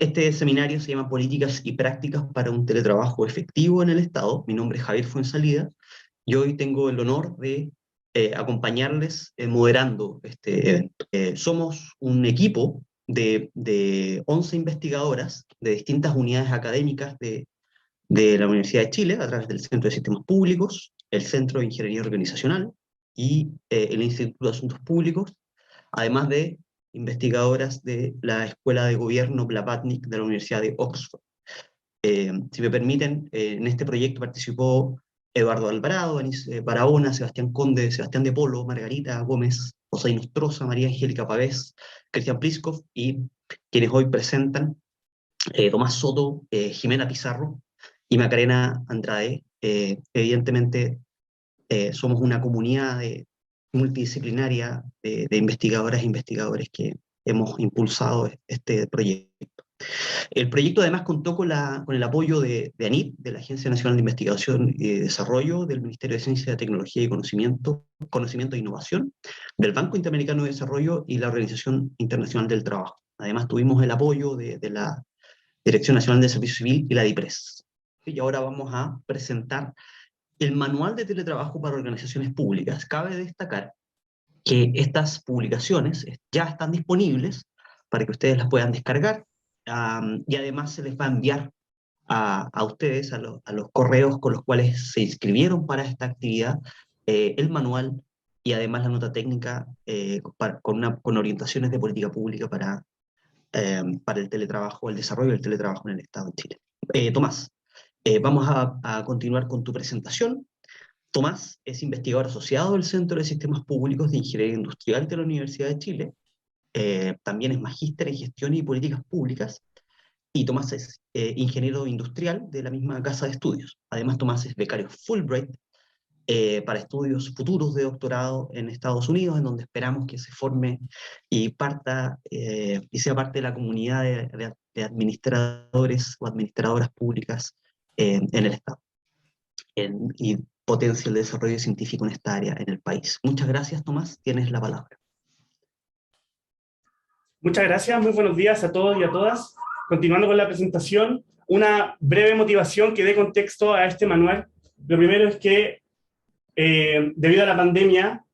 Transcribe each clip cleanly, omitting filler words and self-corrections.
Este seminario se llama Políticas y Prácticas para un Teletrabajo Efectivo en el Estado. Mi nombre es Javier Fuenzalida y hoy tengo el honor de acompañarles moderando este evento. Somos un equipo de 11 investigadoras de distintas unidades académicas de la Universidad de Chile, a través del Centro de Sistemas Públicos, el Centro de Ingeniería Organizacional y el Instituto de Asuntos Públicos, además de investigadoras de la Escuela de Gobierno Blavatnik de la Universidad de Oxford. Si me permiten, en este proyecto participó Eduardo Alvarado, Anís Barahona, Sebastián Conde, Sebastián de Polo, Margarita Gómez, José Nostroza, María Angélica Pavés, Cristian Pliskov, y quienes hoy presentan, Tomás Soto, Jimena Pizarro y Macarena Andrade. Evidentemente, somos una comunidad multidisciplinaria de investigadoras e investigadores que hemos impulsado este proyecto. El proyecto además contó con el apoyo de ANID, de la Agencia Nacional de Investigación y Desarrollo, del Ministerio de Ciencia, Tecnología y Conocimiento e Innovación, del Banco Interamericano de Desarrollo y la Organización Internacional del Trabajo. Además tuvimos el apoyo de la Dirección Nacional de Servicio Civil y la DIPRES. Y ahora vamos a presentar el Manual de Teletrabajo para Organizaciones Públicas. Cabe destacar que estas publicaciones ya están disponibles para que ustedes las puedan descargar, y además se les va a enviar a ustedes, a los correos con los cuales se inscribieron para esta actividad, el manual y además la nota técnica con orientaciones de política pública para el teletrabajo, el desarrollo del teletrabajo en el Estado de Chile. Tomás, vamos a continuar con tu presentación. Tomás es investigador asociado del Centro de Sistemas Públicos de Ingeniería Industrial de la Universidad de Chile. También es magíster en Gestión y Políticas Públicas. Y Tomás es ingeniero industrial de la misma casa de estudios. Además, Tomás es becario Fulbright para estudios futuros de doctorado en Estados Unidos, en donde esperamos que se forme y y sea parte de la comunidad de administradores o administradoras públicas en el Estado. Y potencia el desarrollo científico en esta área en el país. Muchas gracias, Tomás. Tienes la palabra. Muchas gracias. Muy buenos días a todos y a todas. Continuando con la presentación, una breve motivación que dé contexto a este manual. Lo primero es que, debido a la pandemia,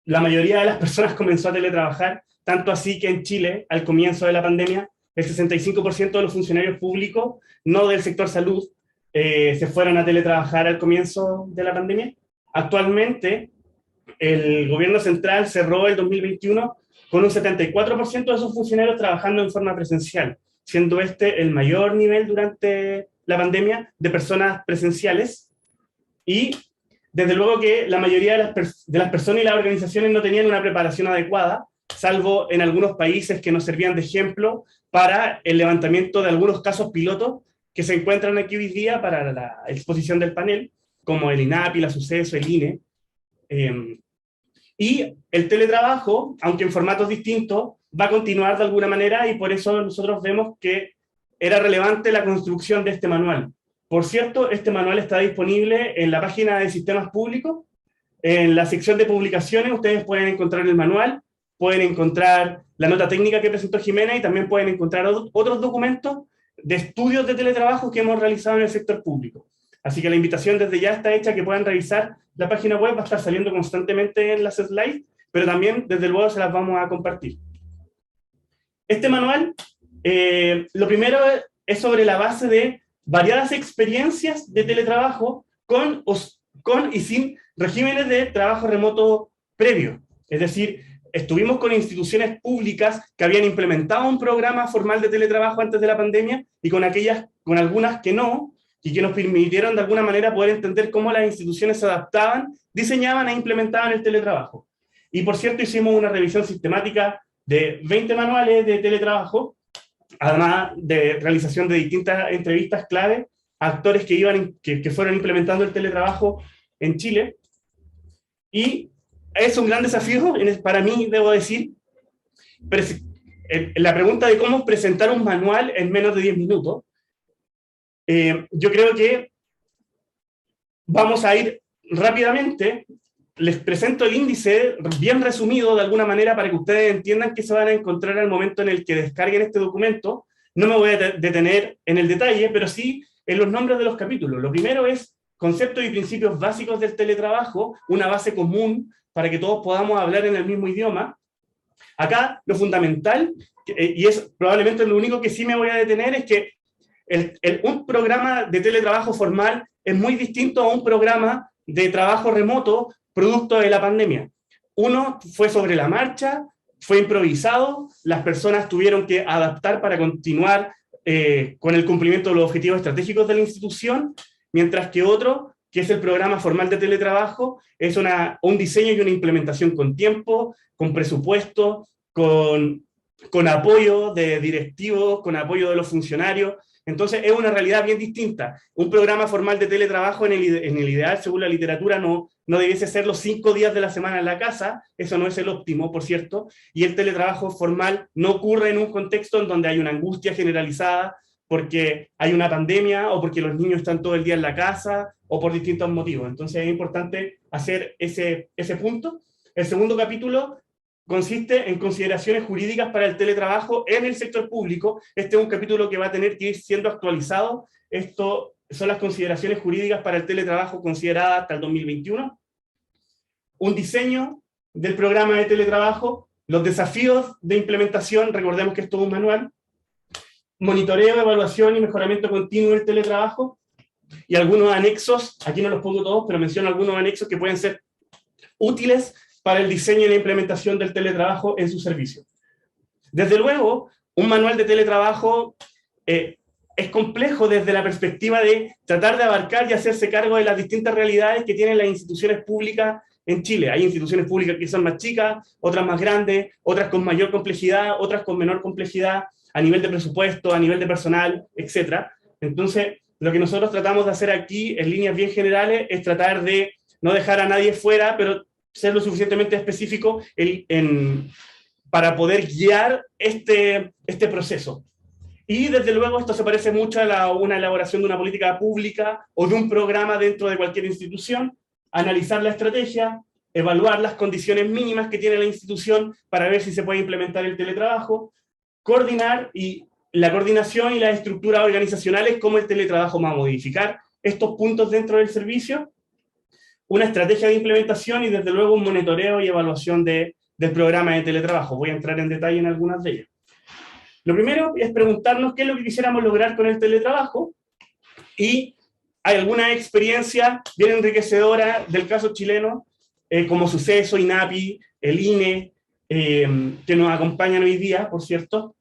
la mayoría de las personas comenzó a teletrabajar, tanto así que en Chile, al comienzo de la pandemia, el 65% de los funcionarios públicos, no del sector salud, se fueron a teletrabajar al comienzo de la pandemia. Actualmente, el gobierno central cerró el 2021 con un 74% de sus funcionarios trabajando en forma presencial, siendo este el mayor nivel durante la pandemia de personas presenciales. Y desde luego que la mayoría de las personas y las organizaciones no tenían una preparación adecuada, salvo en algunos países que nos servían de ejemplo para el levantamiento de algunos casos pilotos que se encuentran aquí hoy día para la exposición del panel, como el INAPI, la SUCESO, el INE. Y el teletrabajo, aunque en formatos distintos, va a continuar de alguna manera, y por eso nosotros vemos que era relevante la construcción de este manual. Por cierto, este manual está disponible en la página de Sistemas Públicos. En la sección de publicaciones ustedes pueden encontrar el manual, pueden encontrar la nota técnica que presentó Jimena, y también pueden encontrar otros documentos de estudios de teletrabajo que hemos realizado en el sector público. Así que la invitación desde ya está hecha, que puedan revisar la página web, va a estar saliendo constantemente en las slides, pero también desde luego se las vamos a compartir. Este manual, lo primero es sobre la base de variadas experiencias de teletrabajo con y sin regímenes de trabajo remoto previo. Es decir, estuvimos con instituciones públicas que habían implementado un programa formal de teletrabajo antes de la pandemia, y con algunas que no, y que nos permitieron de alguna manera poder entender cómo las instituciones se adaptaban, diseñaban e implementaban el teletrabajo. Y por cierto, hicimos una revisión sistemática de 20 manuales de teletrabajo, además de realización de distintas entrevistas clave a actores que fueron implementando el teletrabajo en Chile. Y es un gran desafío para mí, debo decir, la pregunta de cómo presentar un manual en menos de 10 minutos. Yo creo que vamos a ir rápidamente. Les presento el índice bien resumido de alguna manera para que ustedes entiendan qué se van a encontrar al momento en el que descarguen este documento, No me voy a detener en el detalle, pero sí en los nombres de los capítulos. Lo primero es conceptos y principios básicos del teletrabajo, una base común para que todos podamos hablar en el mismo idioma. Acá lo fundamental, y es probablemente lo único que sí me voy a detener, es que un programa de teletrabajo formal es muy distinto a un programa de trabajo remoto producto de la pandemia. Uno fue sobre la marcha, fue improvisado, las personas tuvieron que adaptar para continuar con el cumplimiento de los objetivos estratégicos de la institución, mientras que otro, que es el programa formal de teletrabajo, es un diseño y una implementación con tiempo, con presupuesto, con apoyo de directivos, con apoyo de los funcionarios. Entonces es una realidad bien distinta. Un programa formal de teletrabajo en el ideal, según la literatura, no debiese ser los 5 días de la semana en la casa, eso no es el óptimo, por cierto, y el teletrabajo formal no ocurre en un contexto en donde hay una angustia generalizada porque hay una pandemia o porque los niños están todo el día en la casa o por distintos motivos. Entonces es importante hacer ese punto. El segundo capítulo consiste en consideraciones jurídicas para el teletrabajo en el sector público. Este es un capítulo que va a tener que ir siendo actualizado. Esto son las consideraciones jurídicas para el teletrabajo consideradas hasta el 2021. Un diseño del programa de teletrabajo, los desafíos de implementación, recordemos que esto es un manual, monitoreo, evaluación y mejoramiento continuo del teletrabajo, y algunos anexos, aquí no los pongo todos, pero menciono algunos anexos que pueden ser útiles para el diseño y la implementación del teletrabajo en su servicio. Desde luego, un manual de teletrabajo es complejo desde la perspectiva de tratar de abarcar y hacerse cargo de las distintas realidades que tienen las instituciones públicas en Chile. Hay instituciones públicas que son más chicas, otras más grandes, otras con mayor complejidad, otras con menor complejidad, a nivel de presupuesto, a nivel de personal, etc. Entonces, lo que nosotros tratamos de hacer aquí, en líneas bien generales, es tratar de no dejar a nadie fuera, pero ser lo suficientemente específico para poder guiar este proceso. Y desde luego esto se parece mucho a una elaboración de una política pública o de un programa dentro de cualquier institución, analizar la estrategia, evaluar las condiciones mínimas que tiene la institución para ver si se puede implementar el teletrabajo, coordinar y la coordinación y las estructuras organizacionales, cómo el teletrabajo va a modificar estos puntos dentro del servicio, una estrategia de implementación y desde luego un monitoreo y evaluación del programa de teletrabajo. Voy a entrar en detalle en algunas de ellas. Lo primero es preguntarnos qué es lo que quisiéramos lograr con el teletrabajo y hay alguna experiencia bien enriquecedora del caso chileno, como Suceso, INAPI, el INE, que nos acompañan hoy día, por cierto,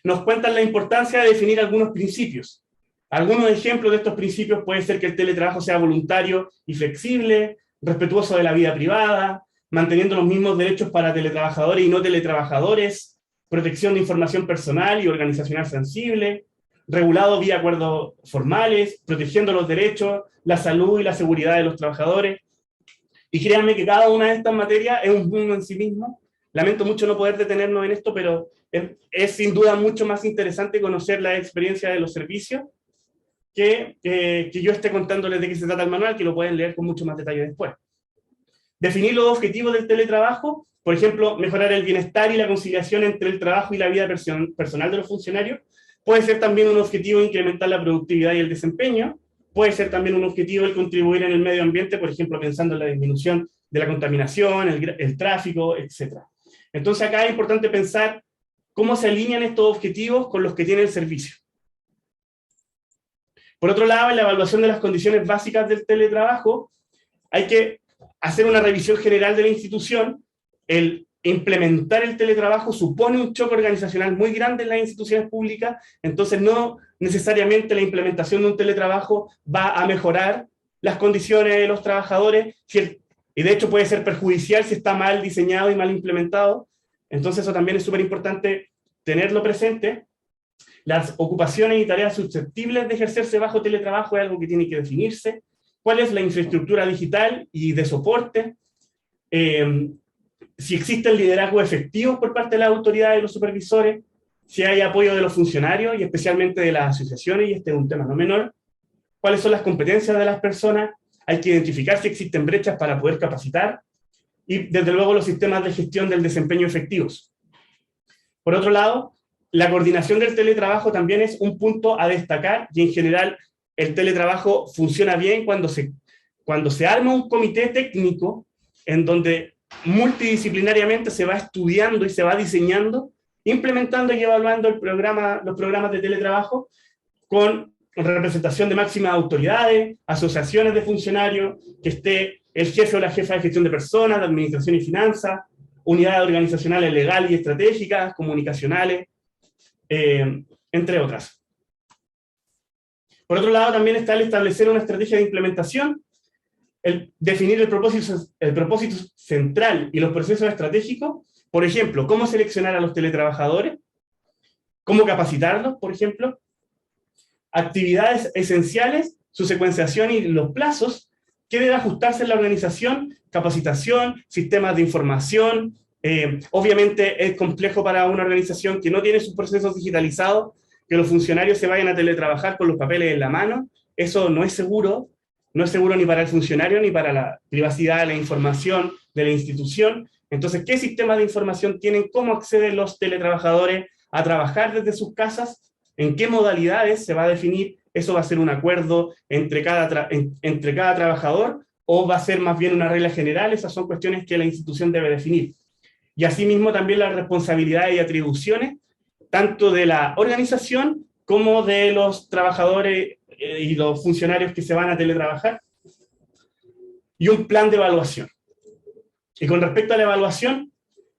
nos cuentan la importancia de definir algunos principios. Algunos ejemplos de estos principios puede ser que el teletrabajo sea voluntario y flexible, respetuoso de la vida privada, manteniendo los mismos derechos para teletrabajadores y no teletrabajadores, protección de información personal y organizacional sensible, regulado vía acuerdos formales, protegiendo los derechos, la salud y la seguridad de los trabajadores. Y créanme que cada una de estas materias es un mundo en sí mismo. Lamento mucho no poder detenernos en esto, pero es sin duda mucho más interesante conocer la experiencia de los servicios que yo esté contándoles de qué se trata el manual, que lo pueden leer con mucho más detalle después. Definir los objetivos del teletrabajo, por ejemplo, mejorar el bienestar y la conciliación entre el trabajo y la vida personal de los funcionarios. Puede ser también un objetivo incrementar la productividad y el desempeño. Puede ser también un objetivo el contribuir en el medio ambiente, por ejemplo, pensando en la disminución de la contaminación, el tráfico, etc. Entonces acá es importante pensar cómo se alinean estos objetivos con los que tiene el servicio. Por otro lado, en la evaluación de las condiciones básicas del teletrabajo, hay que hacer una revisión general de la institución. El implementar el teletrabajo supone un choque organizacional muy grande en las instituciones públicas, entonces no necesariamente la implementación de un teletrabajo va a mejorar las condiciones de los trabajadores, y de hecho puede ser perjudicial si está mal diseñado y mal implementado. Entonces eso también es súper importante tenerlo presente. Las ocupaciones y tareas susceptibles de ejercerse bajo teletrabajo es algo que tiene que definirse. ¿Cuál es la infraestructura digital y de soporte? Si existe el liderazgo efectivo por parte de las autoridades y los supervisores, si hay apoyo de los funcionarios y especialmente de las asociaciones, y este es un tema no menor. ¿Cuáles son las competencias de las personas? Hay que identificar si existen brechas para poder capacitar y desde luego los sistemas de gestión del desempeño efectivos. Por otro lado, La coordinación del teletrabajo también es un punto a destacar, y en general el teletrabajo funciona bien cuando se arma un comité técnico en donde multidisciplinariamente se va estudiando y se va diseñando, implementando y evaluando los programas de teletrabajo con representación de máximas autoridades, asociaciones de funcionarios, que esté el jefe o la jefa de gestión de personas, de administración y finanzas, unidades organizacionales legales y estratégicas, comunicacionales, entre otras. Por otro lado, también está el establecer una estrategia de implementación, el definir el propósito central y los procesos estratégicos, por ejemplo, cómo seleccionar a los teletrabajadores, cómo capacitarlos, por ejemplo, actividades esenciales, su secuenciación y los plazos, qué debe ajustarse en la organización, capacitación, sistemas de información. Obviamente es complejo para una organización que no tiene sus procesos digitalizados, que los funcionarios se vayan a teletrabajar con los papeles en la mano. Eso no es seguro ni para el funcionario ni para la privacidad de la información de la institución. Entonces, ¿qué sistemas de información tienen? ¿Cómo acceden los teletrabajadores a trabajar desde sus casas? ¿En qué modalidades se va a definir? ¿Eso va a ser un acuerdo entre cada trabajador o va a ser más bien una regla general? Esas son cuestiones que la institución debe definir. Y asimismo también las responsabilidades y atribuciones, tanto de la organización como de los trabajadores y los funcionarios que se van a teletrabajar. Y un plan de evaluación. Y con respecto a la evaluación,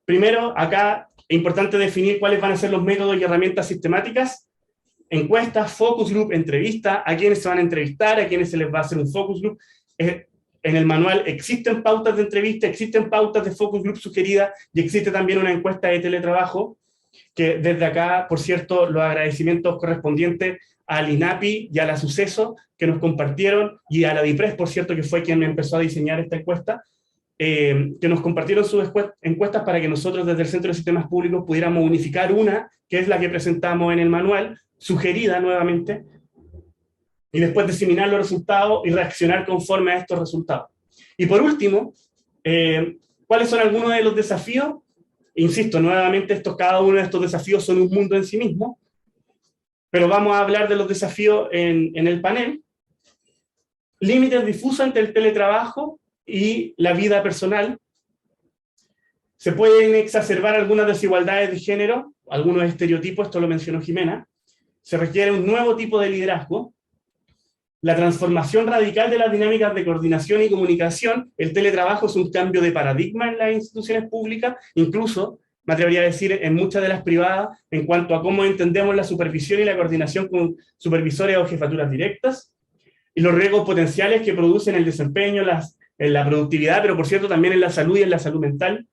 primero, acá es importante definir cuáles van a ser los métodos y herramientas sistemáticas: encuestas, focus group, entrevista, a quiénes se van a entrevistar, a quiénes se les va a hacer un focus group. En el manual existen pautas de entrevista, existen pautas de focus group sugeridas, y existe también una encuesta de teletrabajo, que desde acá, por cierto, los agradecimientos correspondientes al INAPI y a la Suceso, que nos compartieron, y a la DIPRES, por cierto, que fue quien empezó a diseñar esta encuesta, que nos compartieron sus encuestas para que nosotros desde el Centro de Sistemas Públicos pudiéramos unificar una, que es la que presentamos en el manual, sugerida nuevamente, y después diseminar los resultados y reaccionar conforme a estos resultados. Y por último, ¿cuáles son algunos de los desafíos? Insisto, nuevamente, cada uno de estos desafíos son un mundo en sí mismo, pero vamos a hablar de los desafíos en el panel. Límites difusos entre el teletrabajo y la vida personal. Se pueden exacerbar algunas desigualdades de género, algunos estereotipos, esto lo mencionó Jimena. Se requiere un nuevo tipo de liderazgo. La transformación radical de las dinámicas de coordinación y comunicación. El teletrabajo es un cambio de paradigma en las instituciones públicas, incluso, me atrevería a decir, en muchas de las privadas, en cuanto a cómo entendemos la supervisión y la coordinación con supervisores o jefaturas directas, y los riesgos potenciales que producen el desempeño, en la productividad, pero por cierto también en la salud y en la salud mental,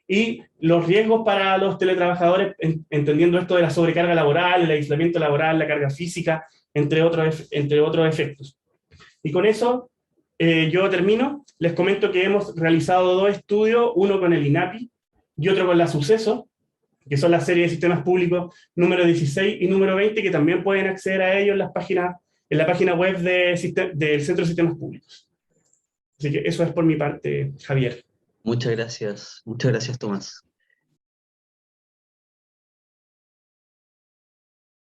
y los riesgos para los teletrabajadores, entendiendo esto de la sobrecarga laboral, el aislamiento laboral, la carga física, entre otros efectos. Y con eso yo termino. Les comento que hemos realizado 2 estudios, uno con el INAPI y otro con la Suceso, que son la serie de sistemas públicos número 16 y número 20, que también pueden acceder a ellos en la página web del Centro de Sistemas Públicos. Así que eso es por mi parte, Javier. Muchas gracias, Tomás.